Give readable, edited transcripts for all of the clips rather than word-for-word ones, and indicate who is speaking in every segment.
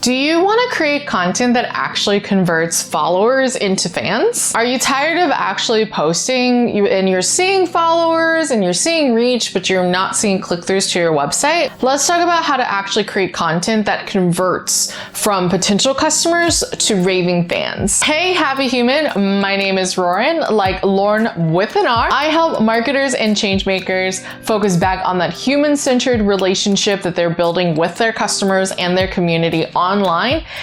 Speaker 1: Do you want to create content that actually converts followers into fans? Are you tired of actually posting and you're seeing followers and you're seeing reach, but you're not seeing click-throughs to your website? Let's talk about how to actually create content that converts from potential customers to raving fans. Hey, happy human. My name is Ruoyun, like Lauren with an R. I help marketers and change makers focus back on that human-centered relationship that they're building with their customers and their community online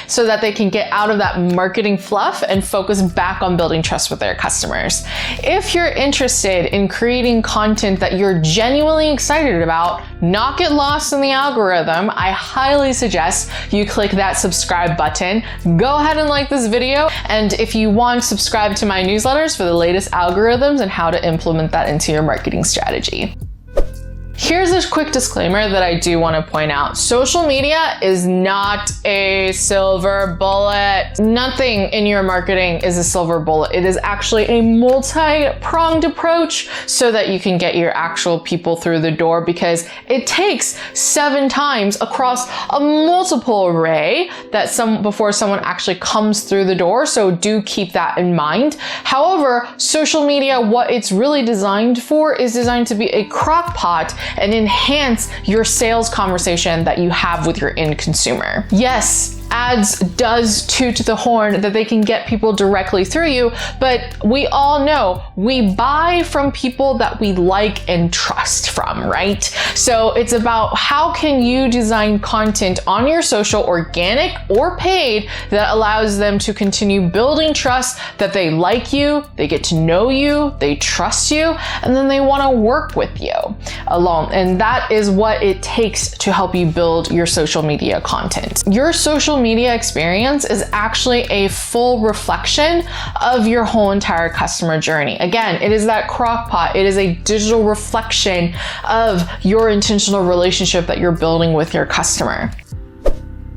Speaker 1: so that they can get out of that marketing fluff and focus back on building trust with their customers. If you're interested in creating content that you're genuinely excited about, not get lost in the algorithm, I highly suggest you click that subscribe button. Go ahead and like this video. And if you want, subscribe to my newsletters for the latest algorithms and how to implement that into your marketing strategy. Here's a quick disclaimer that I do want to point out. Social media is not a silver bullet. Nothing in your marketing is a silver bullet. It is actually a multi-pronged approach so that you can get your actual people through the door, because it takes 7 times across a multiple array before someone actually comes through the door. So do keep that in mind. However, social media, what it's really designed for is designed to be a crock pot and enhance your sales conversation that you have with your end consumer. Yes, ads does toot the horn that they can get people directly through you, but we all know we buy from people that we like and trust from, right? So it's about how can you design content on your social, organic or paid, that allows them to continue building trust, that they like you, they get to know you, they trust you, and then they want to work with you alone. And that is what it takes to help you build your social media content. Your social media experience is actually a full reflection of your whole entire customer journey. Again, it is that crock pot. It is a digital reflection of your intentional relationship that you're building with your customer.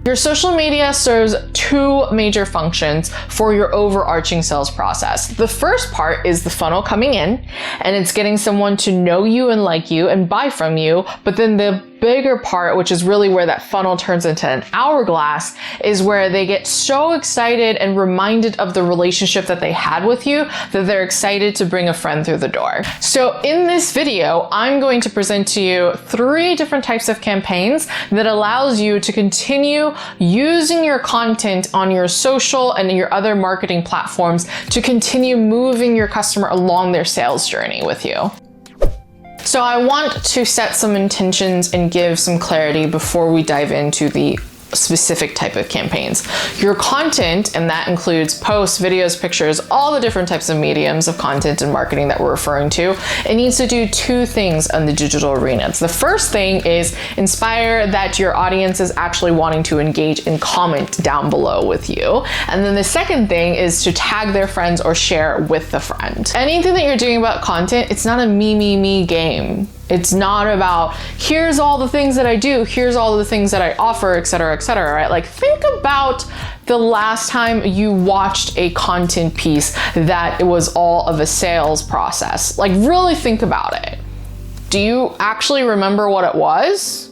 Speaker 1: Your social media serves 2 major functions for your overarching sales process. The first part is the funnel coming in, and it's getting someone to know you and like you and buy from you. But then the bigger part, which is really where that funnel turns into an hourglass, is where they get so excited and reminded of the relationship that they had with you that they're excited to bring a friend through the door. So in this video, I'm going to present to you 3 different types of campaigns that allows you to continue using your content on your social and your other marketing platforms to continue moving your customer along their sales journey with you. So I want to set some intentions and give some clarity before we dive into the specific type of campaigns. Your content, and that includes posts, videos, pictures, all the different types of mediums of content and marketing that we're referring to, it needs to do 2 things in the digital arena. The first thing is inspire that your audience is actually wanting to engage and comment down below with you. And then the second thing is to tag their friends or share with the friend. Anything that you're doing about content, it's not a me game. It's not about, here's all the things that I do, here's all the things that I offer, etc., right? Like, think about the last time you watched a content piece that it was all of a sales process. Like, really think about it. Do you actually remember what it was?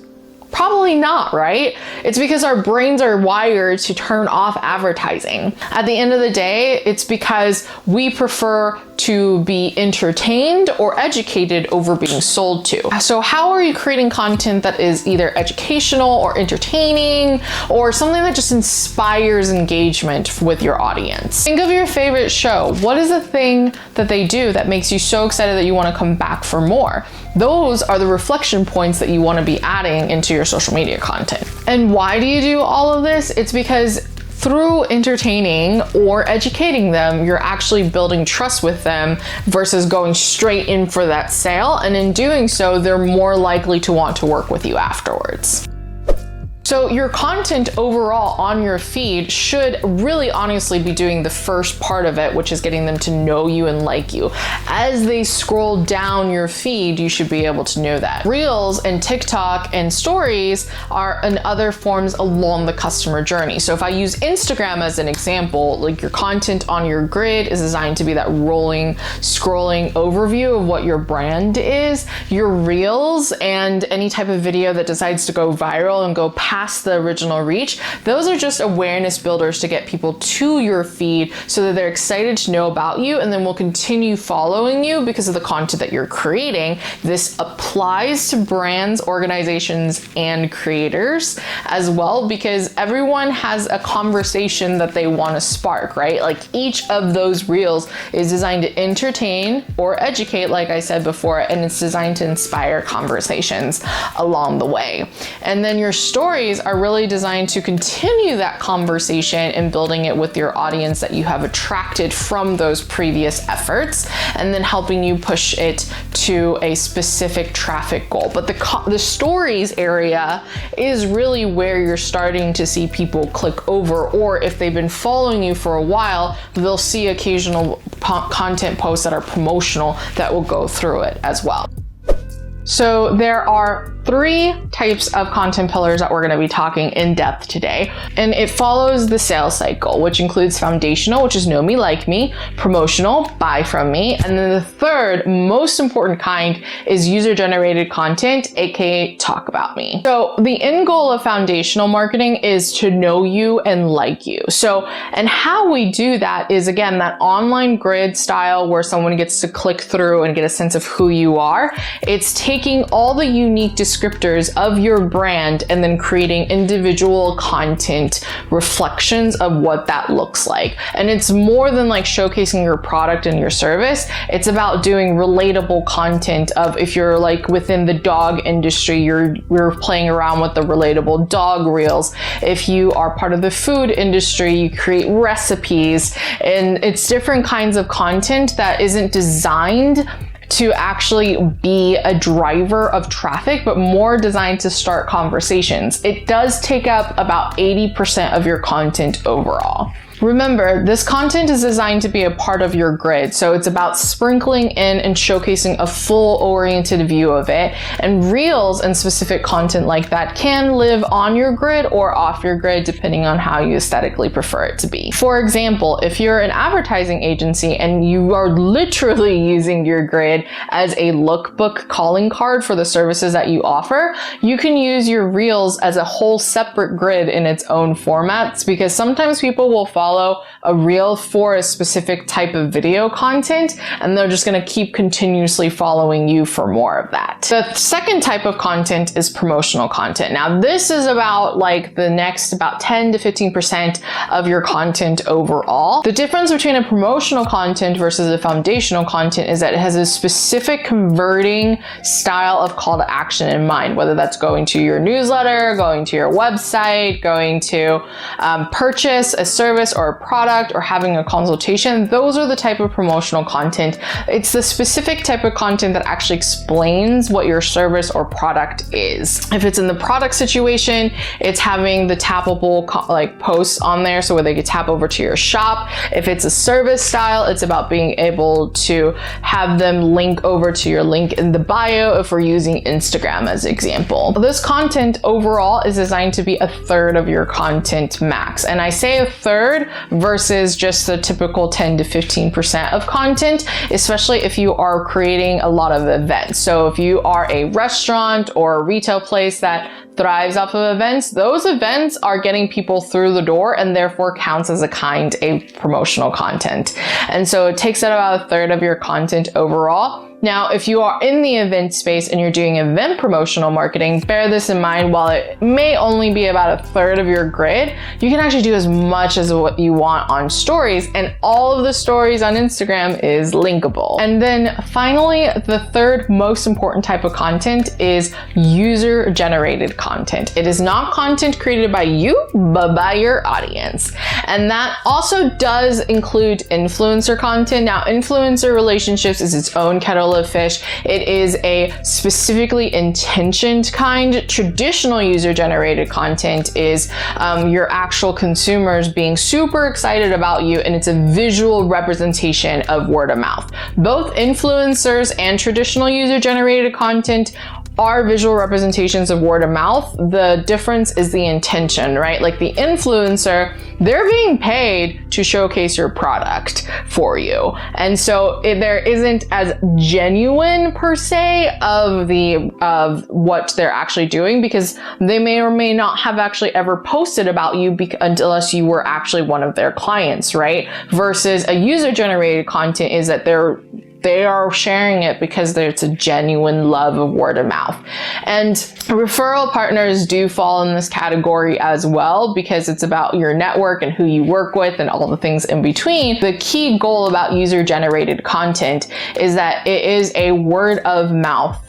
Speaker 1: Probably not, right? It's because our brains are wired to turn off advertising. At the end of the day, it's because we prefer to be entertained or educated over being sold to. So how are you creating content that is either educational or entertaining or something that just inspires engagement with your audience? Think of your favorite show. What is the thing that they do that makes you so excited that you want to come back for more? Those are the reflection points that you want to be adding into your social media content. And why do you do all of this? It's because through entertaining or educating them, you're actually building trust with them versus going straight in for that sale. And in doing so, they're more likely to want to work with you afterwards. So your content overall on your feed should really honestly be doing the first part of it, which is getting them to know you and like you. As they scroll down your feed, you should be able to know that. Reels and TikTok and stories are in other forms along the customer journey. So if I use Instagram as an example, like your content on your grid is designed to be that rolling, scrolling overview of what your brand is. Your Reels and any type of video that decides to go viral and go past past the original reach. Those are just awareness builders to get people to your feed so that they're excited to know about you and then will continue following you because of the content that you're creating. This applies to brands, organizations, and creators as well, because everyone has a conversation that they want to spark, right? Like each of those reels is designed to entertain or educate, like I said before, and it's designed to inspire conversations along the way. And then your stories are really designed to continue that conversation and building it with your audience that you have attracted from those previous efforts, and then helping you push it to a specific traffic goal. But the stories area is really where you're starting to see people click over, or if they've been following you for a while, they'll see occasional content posts that are promotional that will go through it as well. So there are 3 types of content pillars that we're going to be talking in depth today. And it follows the sales cycle, which includes foundational, which is know me, like me, promotional, buy from me. And then the third most important kind is user-generated content, aka talk about me. So the end goal of foundational marketing is to know you and like you. So, and how we do that is, again, that online grid style where someone gets to click through and get a sense of who you are. It's taking all the unique descriptors of your brand and then creating individual content reflections of what that looks like. And it's more than like showcasing your product and your service. It's about doing relatable content of, if you're like within the dog industry, you're playing around with the relatable dog reels. If you are part of the food industry, you create recipes, and it's different kinds of content that isn't designed to actually be a driver of traffic, but more designed to start conversations. It does take up about 80% of your content overall. Remember, this content is designed to be a part of your grid, so it's about sprinkling in and showcasing a full oriented view of it. And reels and specific content like that can live on your grid or off your grid, depending on how you aesthetically prefer it to be. For example, if you're an advertising agency and you are literally using your grid as a lookbook calling card for the services that you offer, you can use your reels as a whole separate grid in its own formats, because sometimes people will follow a reel for a specific type of video content, and they're just going to keep continuously following you for more of that. The second type of content is promotional content. Now, this is about like the next about 10 to 15% of your content overall. The difference between a promotional content versus a foundational content is that it has a specific converting style of call to action in mind, whether that's going to your newsletter, going to your website, going to purchase a service or a product, or having a consultation. Those are the type of promotional content. It's the specific type of content that actually explains what your service or product is. If it's in the product situation, it's having the tappable like posts on there, so where they could tap over to your shop. If it's a service style, it's about being able to have them link over to your link in the bio, if we're using Instagram as an example. This content overall is designed to be a third of your content max. And I say a third versus just the typical 10 to 15% of content, especially if you are creating a lot of events. So if you are a restaurant or a retail place that thrives off of events, those events are getting people through the door and therefore counts as a kind of promotional content. And so it takes up about a third of your content overall. Now, if you are in the event space and you're doing event promotional marketing, bear this in mind. While it may only be about a third of your grid, you can actually do as much as what you want on stories, and all of the stories on Instagram is linkable. And then finally, the third most important type of content is user-generated content. It is not content created by you, but by your audience. And that also does include influencer content. Now, influencer relationships is its own kettle of fish. It is a specifically intentioned kind. Traditional user-generated content is your actual consumers being super excited about you, and it's a visual representation of word of mouth. Both influencers and traditional user-generated content are visual representations of word of mouth. The difference is the intention, right? Like the influencer they're being paid to showcase your product for you. And so there isn't as genuine per se of what they're actually doing, because they may or may not have actually ever posted about you unless you were actually one of their clients, right? Versus a user-generated content is that they are sharing it because there's a genuine love of word of mouth. And referral partners do fall in this category as well, because it's about your network and who you work with and all the things in between. The key goal about user-generated content is that it is a word of mouth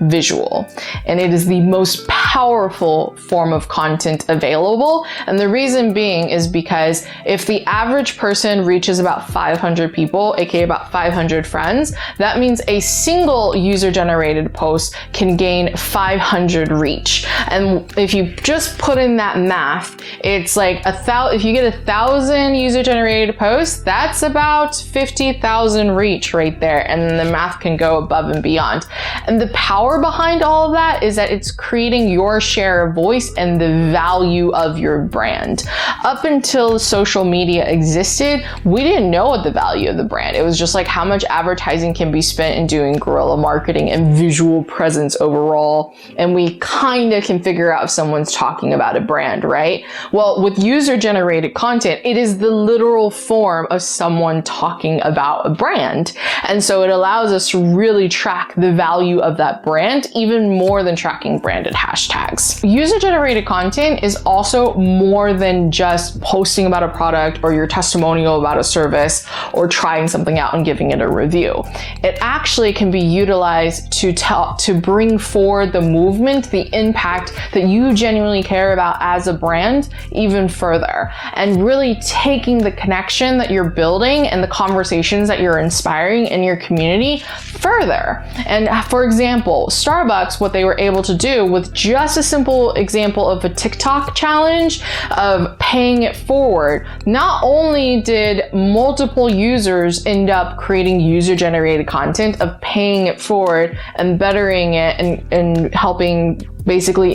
Speaker 1: visual, and it is the most powerful form of content available. And the reason being is because if the average person reaches about 500 people, aka about 500 friends, that means a single user-generated post can gain 500 reach. And if you just put in that math, it's like if you get 1,000 user-generated posts, that's about 50,000 reach right there. And then the math can go above and beyond. And the power behind all of that is that it's creating your share of voice and the value of your brand. Up until social media existed, we didn't know what the value of the brand. It was just like how much advertising can be spent in doing guerrilla marketing and visual presence overall. And we kind of can figure out if someone's talking about a brand, right? Well, with user-generated content, it is the literal form of someone talking about a brand. And so it allows us to really track the value of that brand even more than tracking branded hashtags. User-generated content is also more than just posting about a product or your testimonial about a service or trying something out and giving it a review. It actually can be utilized to bring forward the movement, the impact that you genuinely care about as a brand even further, and really taking the connection that you're building and the conversations that you're inspiring in your community further. And for example, Starbucks, what they were able to do with just a simple example of a TikTok challenge of paying it forward, not only did multiple users end up creating user-generated content of paying it forward and bettering it and helping, basically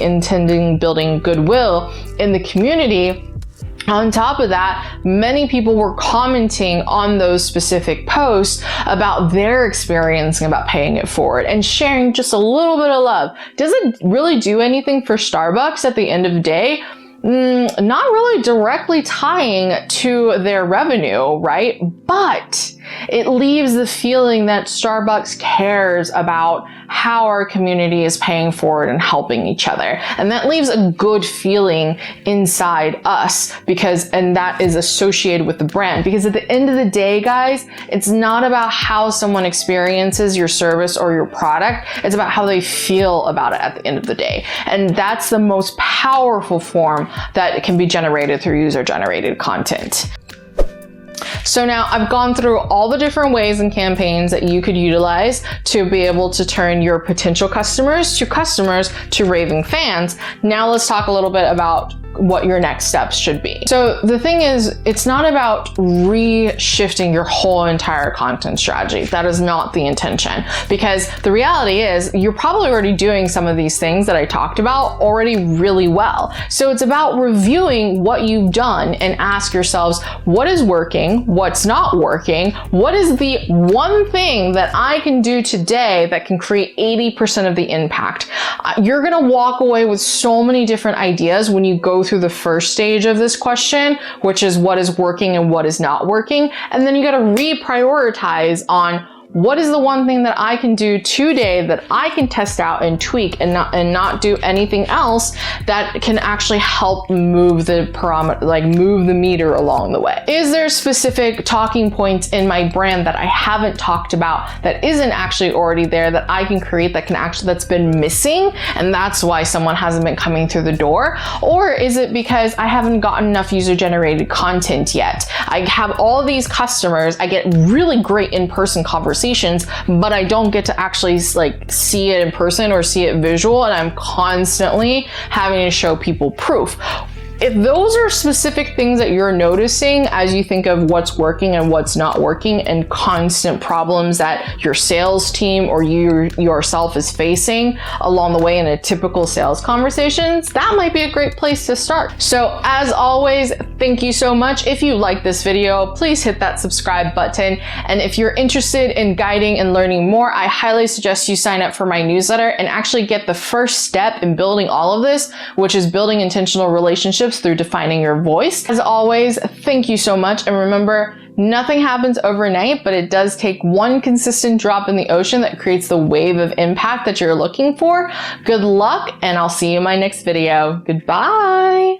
Speaker 1: building goodwill in the community. On top of that, many people were commenting on those specific posts about their experience about paying it forward and sharing just a little bit of love. Does it really do anything for Starbucks at the end of the day? Not really directly tying to their revenue, right? But it leaves the feeling that Starbucks cares about how our community is paying forward and helping each other. And that leaves a good feeling inside us and that is associated with the brand. Because at the end of the day, guys, it's not about how someone experiences your service or your product. It's about how they feel about it at the end of the day. And that's the most powerful form that can be generated through user-generated content. So now I've gone through all the different ways and campaigns that you could utilize to be able to turn your potential customers to raving fans. Now let's talk a little bit about what your next steps should be. So the thing is, it's not about re-shifting your whole entire content strategy. That is not the intention, because the reality is you're probably already doing some of these things that I talked about already really well. So it's about reviewing what you've done and ask yourselves, what is working? What's not working? What is the one thing that I can do today that can create 80% of the impact? You're gonna walk away with so many different ideas when you go through the first stage of this question, which is what is working and what is not working. And then you got to reprioritize on what is the one thing that I can do today that I can test out and tweak and not do anything else that can actually help move the meter along the way? Is there specific talking points in my brand that I haven't talked about that isn't actually already there that I can create that's been missing, and that's why someone hasn't been coming through the door? Or is it because I haven't gotten enough user-generated content yet? I have all these customers, I get really great in-person conversations, but I don't get to actually see it in person or see it visual, and I'm constantly having to show people proof. If those are specific things that you're noticing as you think of what's working and what's not working, and constant problems that your sales team or you yourself is facing along the way in a typical sales conversations, that might be a great place to start. So as always, Thank you so much. If you like this video, please hit that subscribe button. And if you're interested in guiding and learning more, I highly suggest you sign up for my newsletter and actually get the first step in building all of this, which is building intentional relationships through defining your voice. As always, thank you so much. And remember, nothing happens overnight, but it does take one consistent drop in the ocean that creates the wave of impact that you're looking for. Good luck, and I'll see you in my next video. Goodbye.